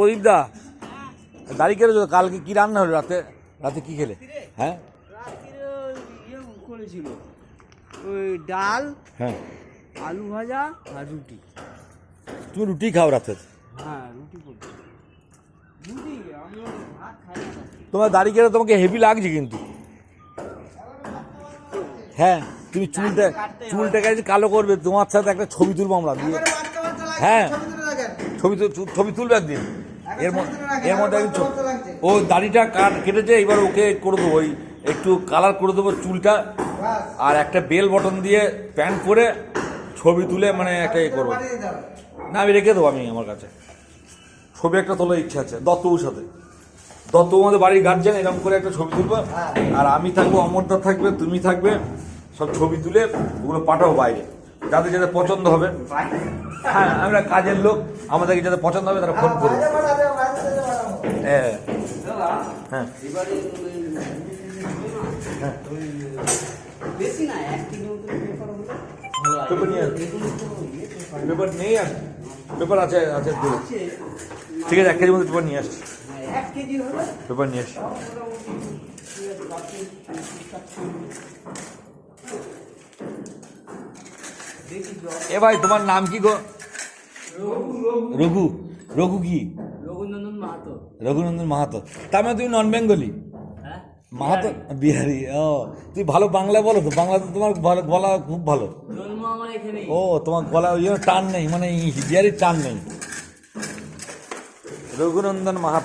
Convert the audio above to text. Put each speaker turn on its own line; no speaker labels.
প্রদীপ দা, দাড়ি কেটেছো? কালকে কি রান্না হলো? রাতে রাতে কি খেলে? হ্যাঁ,
করেছিল ওই ডাল,
হ্যাঁ,
আলু ভাজা আর রুটি।
তুমি রুটি খাও রাতে?
হ্যাঁ, রুটি করছি। রুটি আমি ভাত খাই না।
তোমার দাড়ি কেটে তোমাকে হেভি লাগছে কিন্তু। হ্যাঁ, তুমি চুলটা কাছে কালো করবে, তোমার সাথে একটা ছবি তুলবো আমরা দিয়ে। হ্যাঁ, ছবি তুলবে একদিন। এর মধ্যে একদিন ও দাড়িটা কেটেছে, এবার ওকে করে দেবো, ওই একটু কালার করে দেবো চুলটা, আর একটা বেল বটন দিয়ে প্যান্ট পরে ছবি তুলে মানে একটা এ করবো। না, আমি রেখে দেবো, আমি আমার কাছে ছবি একটা তোলার ইচ্ছা আছে দত্তবাবুর সাথে। দত্ত আমাদের বাড়ির গার্জেন, এরকম করে একটা ছবি তুলবো, আর আমি থাকবো, অমরদা থাকবে, তুমি থাকবে, সব ছবি তুলে ওগুলো পাঠাবো বাইরে, যাদের যাদের পছন্দ হবে। হ্যাঁ, আমরা কাজের লোক, আমাদেরকে যাদের পছন্দ হবে তারা ফোন করবে। হ্যাঁ, হ্যাঁ,
বেশি না, 1 কিলো পেপার হলো।
পেপার নিয়ে পেপার নেই, আর পেপার আছে আছে ঠিক আছে, 1 কেজির মধ্যে পেপার নিয়ে আসছি।
1 কেজি হলো
পেপার নিয়ে আসছি। এ ভাই, তোমার নাম কি গো? রঘু। রঘু কি?
রঘুনন্দন মাহাতো।
রঘুনন্দন মাহাতো। তার মানে তুমি নন বেঙ্গলি?
হ্যাঁ,
মাহাতো বিহারি। ও, তুই ভালো বাংলা বলো তো? বাংলা তো তোমার গলা খুব ভালো।
জন্ম আমার এখানেই।
ও, তোমার গলা ওই জন্য টান নেই, মানে বিহারির টান নেই। রঘুনন্দন মাহাতো।